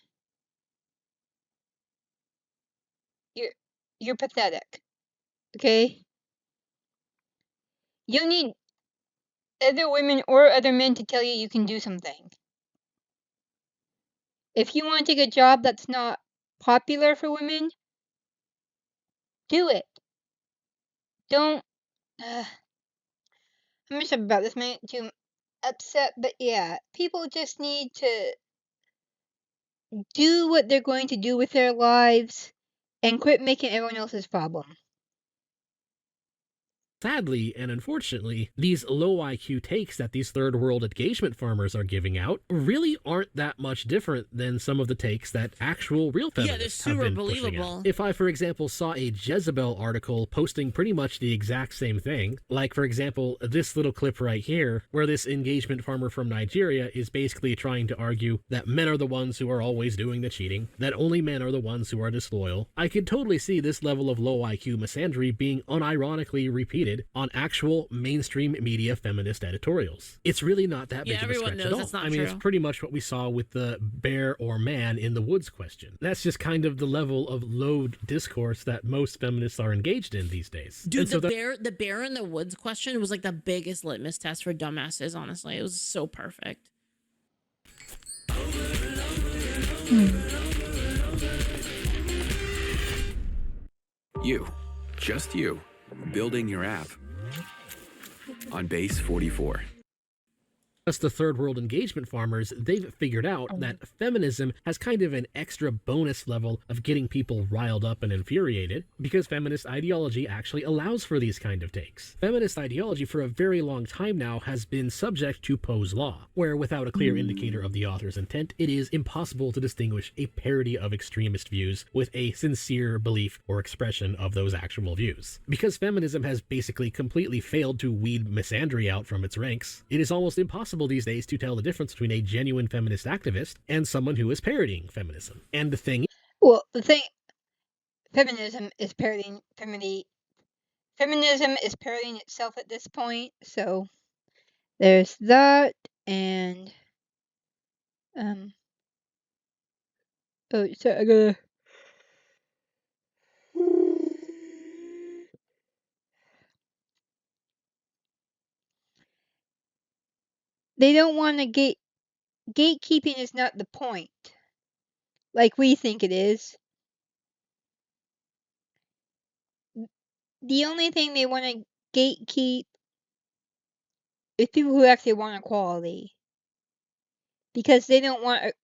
do, you're pathetic. Okay? You don't need other women or other men to tell you can do something. If you want to take a job that's not popular for women, do it. Don't. I'm just about this minute too upset, but yeah, people just need to do what they're going to do with their lives and quit making everyone else's problem. Sadly and unfortunately, these low IQ takes that these third world engagement farmers are giving out really aren't that much different than some of the takes that actual real feminists have been pushing out. If I, for example, saw a Jezebel article posting pretty much the exact same thing, like for example, this little clip right here, where this engagement farmer from Nigeria is basically trying to argue that men are the ones who are always doing the cheating, that only men are the ones who are disloyal, I could totally see this level of low IQ misandry being unironically repeated on actual mainstream media feminist editorials. It's really not that big of a stretch at all. I mean, it's pretty much what we saw with the bear or man in the woods question. That's just kind of the level of low discourse that most feminists are engaged in these days. Dude, the bear in the woods question was like the biggest litmus test for dumbasses, honestly. It was so perfect. You, just you, building your app on base 44. As the third world engagement farmers, they've figured out that feminism has kind of an extra bonus level of getting people riled up and infuriated because feminist ideology actually allows for these kind of takes. Feminist ideology for a very long time now has been subject to Poe's law, where without a clear indicator of the author's intent, it is impossible to distinguish a parody of extremist views with a sincere belief or expression of those actual views. Because feminism has basically completely failed to weed misandry out from its ranks, it is almost impossible these days to tell the difference between a genuine feminist activist and someone who is parodying feminism. And the thing, feminism is parodying feminism is parodying itself at this point, so there's that. And oh, so I gotta they don't want to gatekeeping is not the point like we think it is. The only thing they want to gatekeep is people who actually want equality, because they don't want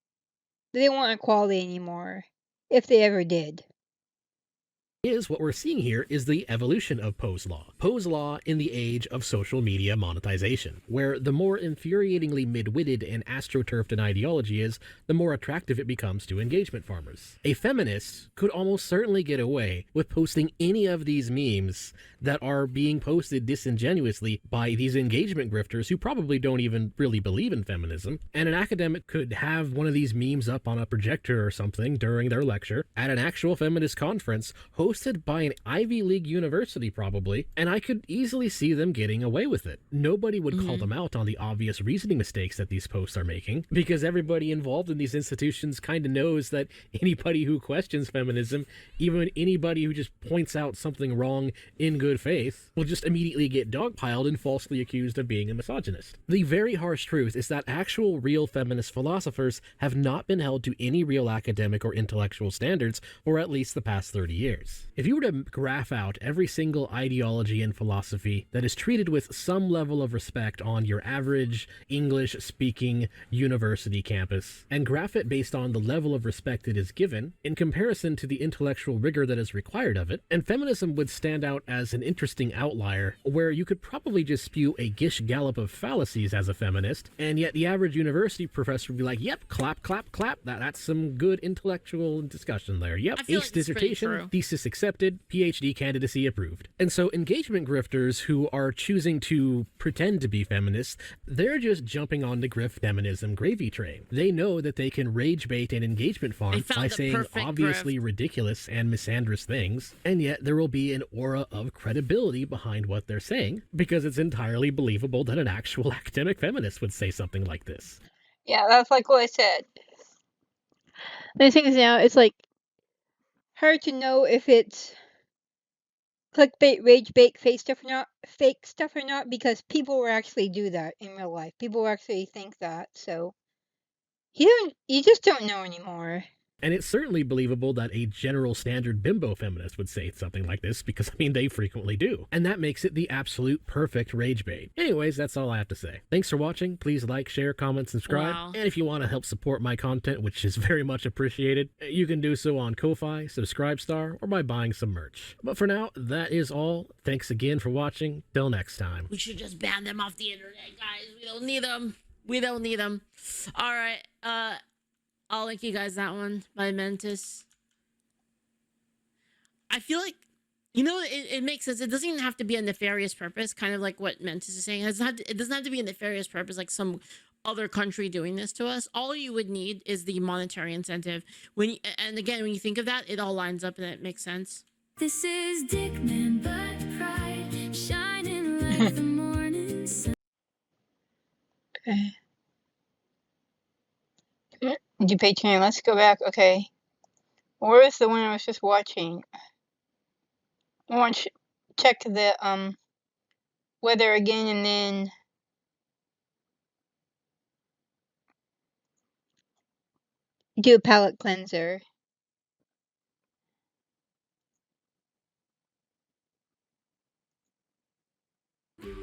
equality anymore if they ever did. is what we're seeing here is the evolution of Poe's law. Poe's law in the age of social media monetization, where the more infuriatingly mid-witted and astroturfed an ideology is, the more attractive it becomes to engagement farmers. A feminist could almost certainly get away with posting any of these memes that are being posted disingenuously by these engagement grifters who probably don't even really believe in feminism, and an academic could have one of these memes up on a projector or something during their lecture at an actual feminist conference hosted by an Ivy League university probably, and I could easily see them getting away with it. Nobody would call them out on the obvious reasoning mistakes that these posts are making, because everybody involved in these institutions kind of knows that anybody who questions feminism, even anybody who just points out something wrong in good faith, will just immediately get dogpiled and falsely accused of being a misogynist. The very harsh truth is that actual real feminist philosophers have not been held to any real academic or intellectual standards for at least the past 30 years. If you were to graph out every single ideology and philosophy that is treated with some level of respect on your average English-speaking university campus, and graph it based on the level of respect it is given, in comparison to the intellectual rigor that is required of it, and feminism would stand out as an interesting outlier, where you could probably just spew a gish gallop of fallacies as a feminist, and yet the average university professor would be like, yep, clap, clap, clap, that's some good intellectual discussion there. Yep, ace dissertation, thesis accepted, PhD candidacy approved. And so engagement grifters who are choosing to pretend to be feminists, they're just jumping on the grift feminism gravy train. They know that they can rage bait an engagement farm by saying obviously ridiculous and misandrous things, and yet there will be an aura of credibility behind what they're saying, because it's entirely believable that an actual academic feminist would say something like this. Yeah, that's like what I said. The thing is now, it's like hard to know if it's clickbait, rage bait, fake stuff or not, because people will actually do that in real life. People will actually think that, so you just don't know anymore. And it's certainly believable that a general standard bimbo feminist would say something like this, because, I mean, they frequently do. And that makes it the absolute perfect rage bait. Anyways, that's all I have to say. Thanks for watching. Please like, share, comment, subscribe. Wow. And if you want to help support my content, which is very much appreciated, you can do so on Ko-Fi, Subscribestar, or by buying some merch. But for now, that is all. Thanks again for watching. Till next time. We should just ban them off the internet, guys. We don't need them. We don't need them. All right. I'll link you guys that one by Mentis. I feel like, it makes sense. It doesn't even have to be a nefarious purpose, kind of like what Mentis is saying. It doesn't have to be a nefarious purpose like some other country doing this to us. All you would need is the monetary incentive. And again, when you think of that, it all lines up and it makes sense. This is Dickman, but pride, shining like the morning sun. Okay. You Patreon, let's go back. Okay. Where is the one I was just watching? I want to check the weather again, and then do a palette cleanser.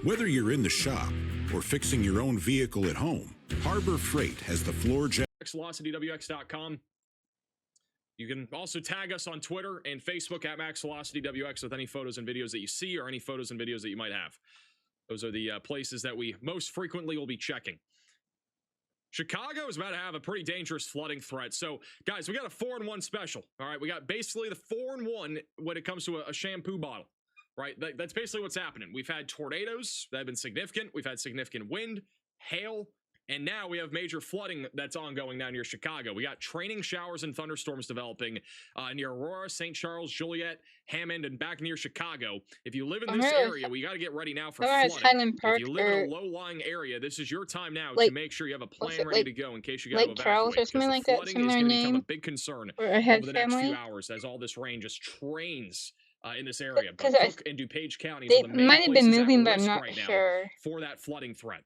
Whether you're in the shop or fixing your own vehicle at home, Harbor Freight has the floor jack. MaxVelocityWX.com. You can also tag us on Twitter and Facebook at MaxVelocityWX with any photos and videos that you see, or any photos and videos that you might have. Those are the places that we most frequently will be checking. Chicago is about to have a pretty dangerous flooding threat. So, guys, we got a 4-in-1 special. All right, we got basically the 4-in-1 when it comes to a shampoo bottle. Right, that's basically what's happening. We've had tornadoes that have been significant. We've had significant wind, hail, and now we have major flooding that's ongoing now near Chicago. We got training showers and thunderstorms developing near Aurora, St. Charles, Joliet, Hammond, and back near Chicago. If you live in this area, we got to get ready now for flooding. If you live in a low-lying area, this is your time now to make sure you have a plan ready to go in case you got to evacuate. Or something like that. Flooding is going to become a big concern over the next few hours as all this rain just trains in this area. But Cook and DuPage counties are the main might have been places moving, at but I'm risk not right sure. now for that flooding threat.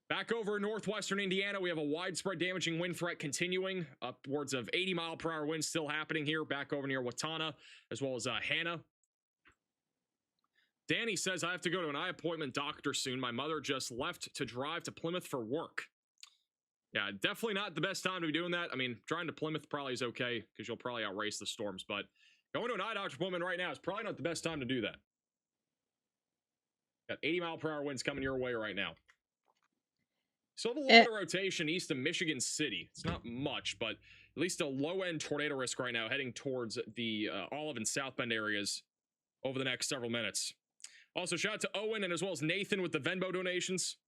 Back over in northwestern Indiana, we have a widespread damaging wind threat continuing. Upwards of 80-mile-per-hour winds still happening here. Back over near Watana, as well as Hannah. Danny says, I have to go to an eye appointment doctor soon. My mother just left to drive to Plymouth for work. Yeah, definitely not the best time to be doing that. I mean, driving to Plymouth probably is okay because you'll probably outrace the storms, but going to an eye doctor appointment right now is probably not the best time to do that. Got 80-mile-per-hour winds coming your way right now. So a little bit of rotation east of Michigan City. It's not much, but at least a low-end tornado risk right now heading towards the Olive and South Bend areas over the next several minutes. Also, shout out to Owen and as well as Nathan with the Venmo donations.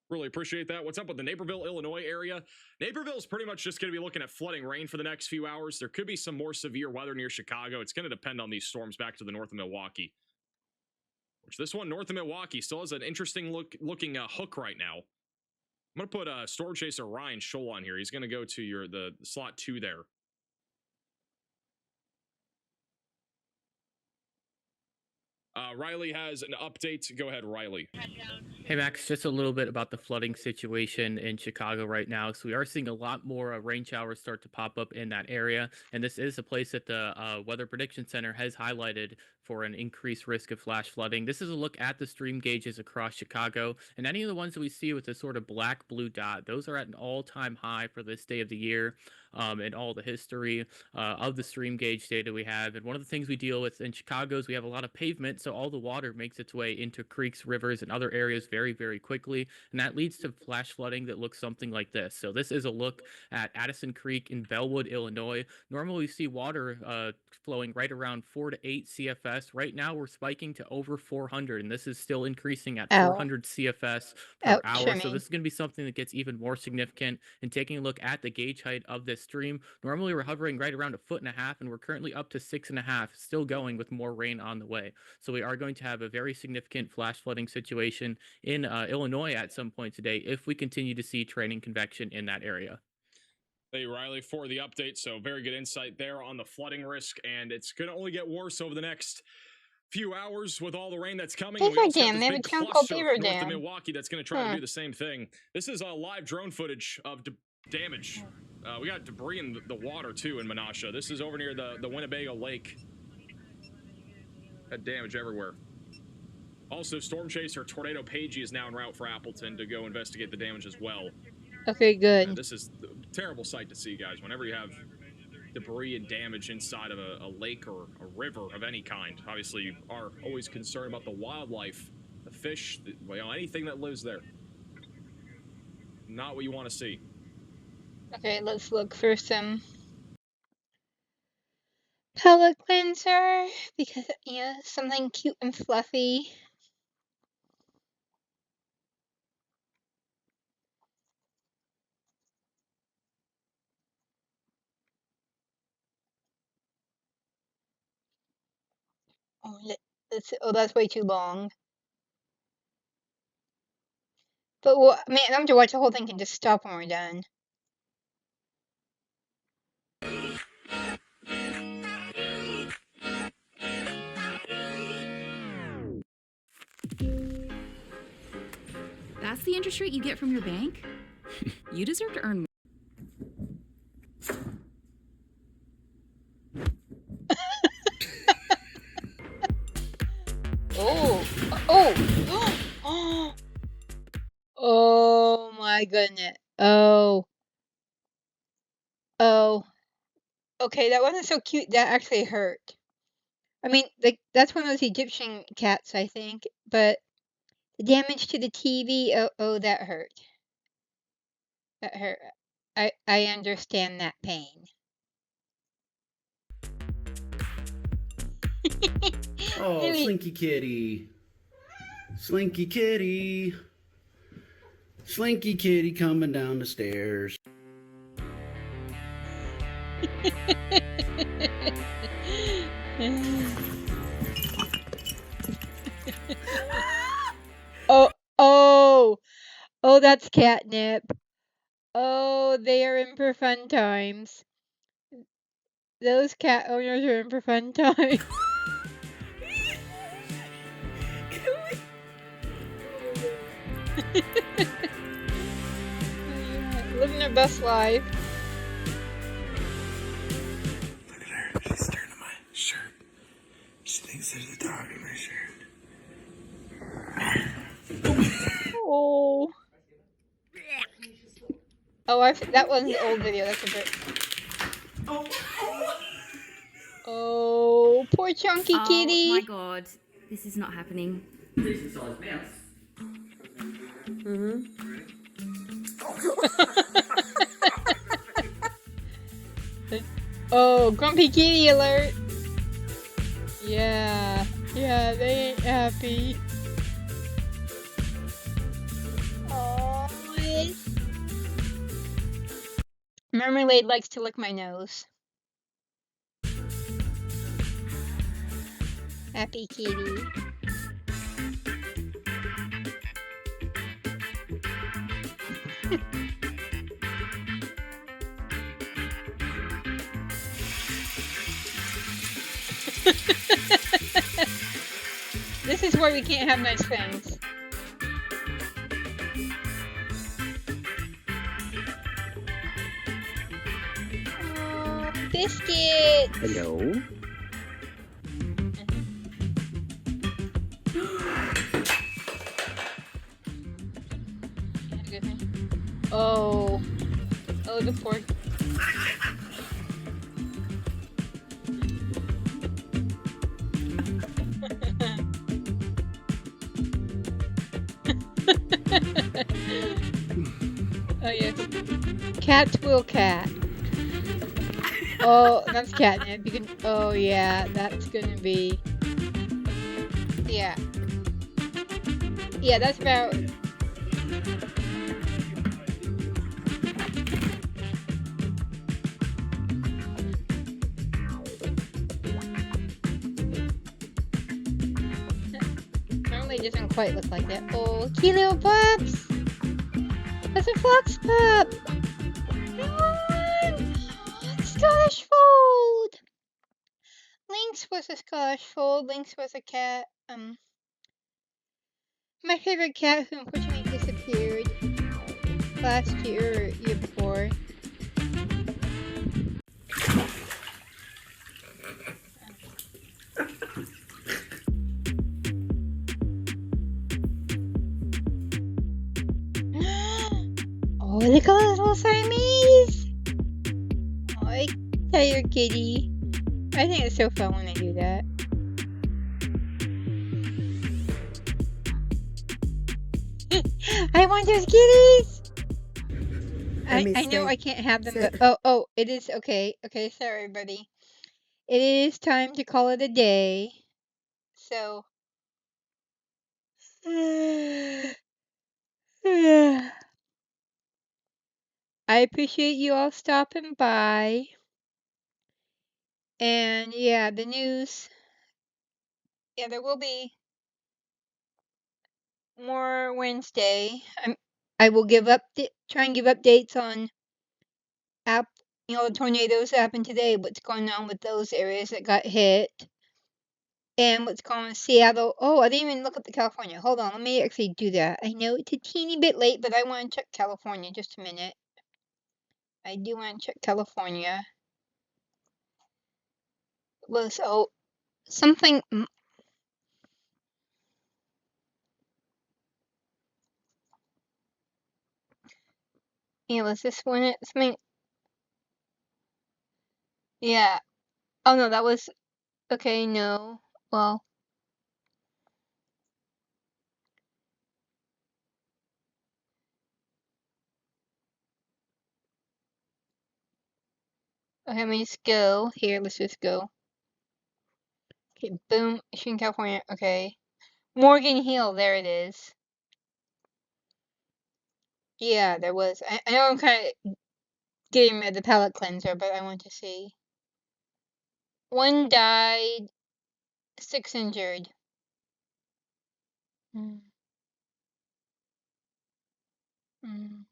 Really appreciate that. What's up with the Naperville, Illinois area? Naperville is pretty much just going to be looking at flooding rain for the next few hours. There could be some more severe weather near Chicago. It's going to depend on these storms back to the north of Milwaukee. Which this one, north of Milwaukee, still has an interesting looking hook right now. I'm going to put Storm Chaser Ryan Scholl on here. He's going to go to the slot 2 there. Riley has an update. Go ahead, Riley. Hey Max, just a little bit about the flooding situation in Chicago right now. So we are seeing a lot more rain showers start to pop up in that area, and this is a place that the Weather Prediction Center has highlighted for an increased risk of flash flooding. This is a look at the stream gauges across Chicago, and any of the ones that we see with this sort of black blue dot, those are at an all-time high for this day of the year. In all the history of the stream gauge data we have. And one of the things we deal with in Chicago is we have a lot of pavement, so all the water makes its way into creeks, rivers, and other areas very, very quickly. And that leads to flash flooding that looks something like this. So this is a look at Addison Creek in Bellwood, Illinois. Normally we see water flowing right around 4 to 8 CFS. Right now we're spiking to over 400, and this is still increasing at 400 CFS per hour. So this is going to be something that gets even more significant. And taking a look at the gauge height of this stream, normally we're hovering right around 1.5 feet, and we're currently up to 6.5, still going with more rain on the way. So we are going to have a very significant flash flooding situation in Illinois at some point today if we continue to see training convection in that area. Thank you, Riley, for the update. So very good insight there on the flooding risk, and it's going to only get worse over the next few hours with all the rain that's coming. We also have this big cluster north of Milwaukee that's going to try to do the same thing. This is live drone footage of damage. We got debris in the water too in Menasha. This is over near the Winnebago Lake. Got damage everywhere. Also, Storm Chaser Tornado Pagey is now en route for Appleton to go investigate the damage as well. Okay, good. This is a terrible sight to see, guys. Whenever you have debris and damage inside of a lake or a river of any kind, obviously you are always concerned about the wildlife, the fish, anything that lives there. Not what you want to see. Okay, let's look for some palette cleanser because something cute and fluffy. Oh, that's way too long. But well, I mean, I'm to watch the whole thing and just stop when we're done. That's the interest rate you get from your bank? You deserve to earn more. Oh my goodness. Oh. Okay, that wasn't so cute. That actually hurt. I mean, that's one of those Egyptian cats, I think. But the damage to the TV, oh, that hurt. That hurt. I understand that pain. Oh, Slinky Kitty. Slinky Kitty. Slinky Kitty coming down the stairs. Oh, that's catnip. Oh, they are in for fun times. Those cat owners are in for fun times. Living their best life. Look at her. She's staring at my shirt. She thinks there's a dog in my shirt. Oh. That wasn't the old video. That's a bit. Oh, poor chunky kitty. Oh my god, this is not happening. Decent sized mouse. Oh, grumpy kitty alert. Yeah, they ain't happy. Oh, Marmalade likes to lick my nose. Happy kitty. This is where we can't have nice things. Biscuit. Hello. Oh. Oh, the pork. Oh, yeah. Cats will cat. Oh, that's catnip. You can. Oh, yeah. That's gonna be. Yeah. Yeah, that's about. Normally it doesn't quite look like that. Oh, cute little pups! That's a fox pup! Come on! Scottish Fold! Lynx was a Scottish Fold. Lynx was a cat. My favorite cat who unfortunately disappeared last year or year before. Oh, look at those little Siamese! Oh, I tell your kitty. I think it's so fun when they do that. I want those kitties! I know I can't have them, but oh, it is okay. Okay, sorry, buddy. It is time to call it a day. So, yeah. I appreciate you all stopping by. And yeah, the news. Yeah, there will be more Wednesday. I will try and give updates on the tornadoes that happened today, what's going on with those areas that got hit, and what's going on in Seattle. Oh, I didn't even look up the California. Hold on, let me actually do that. I know it's a teeny bit late, but I want to check California. Just a minute. I do want to check California. Something. Yeah, was this one something? Yeah. Oh no, that was okay. No. Well. Okay, let me just go here. Let's just go. Okay, boom. Michigan, California. Okay. Morgan Hill. There it is. Yeah, there was. I know I'm kind of getting rid of the palate cleanser, but I want to see. 1 died, 6 injured. Mm. Mm.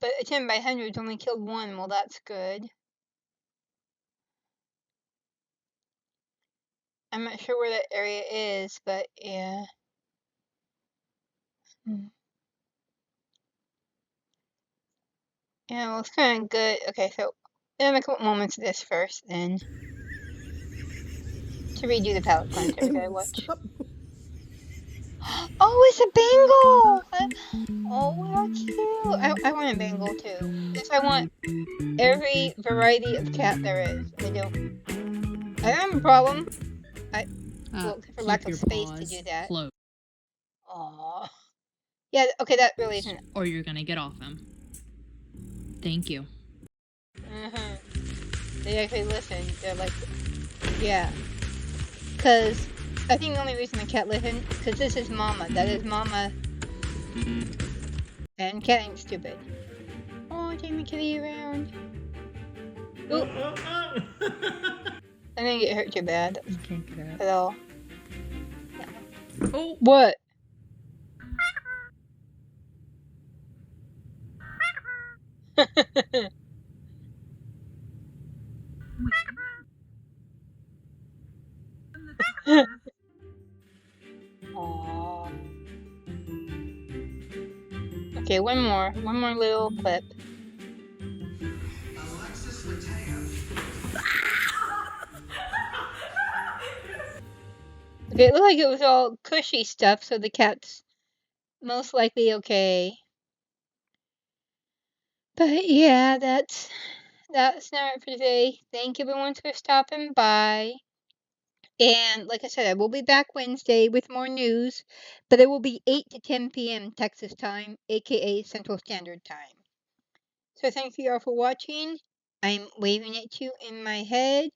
But a 10 by 100 only killed 1. Well, that's good. I'm not sure where that area is, but yeah. Mm. Yeah, well, it's kind of good. Okay, so I'm gonna a couple moments of this first, then to redo the palette cleanser. Okay, watch. Oh, it's a Bengal! Oh, how cute! I want a Bengal too. Yes, I want every variety of cat there is. I don't have a problem. Well, for lack of space to do that. Aww. Yeah, okay, that really isn't. Or you're gonna get off him. Thank you. They actually listen. They're like, yeah. Because I think the only reason the cat listens, because this is Mama. That is Mama. And cat ain't stupid. Oh, take my kitty around. Ooh. I didn't get hurt too bad. At all. Oh. What? Aww. One more little clip. Okay, it looked like it was all cushy stuff, so the cat's most likely okay. But yeah, that's not it for today. Thank you everyone for stopping by. And like I said, I will be back Wednesday with more news, but it will be 8 to 10 p.m. Texas time, aka Central Standard Time. So thank you all for watching. I'm waving at you in my head.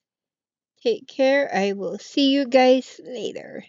Take care. I will see you guys later.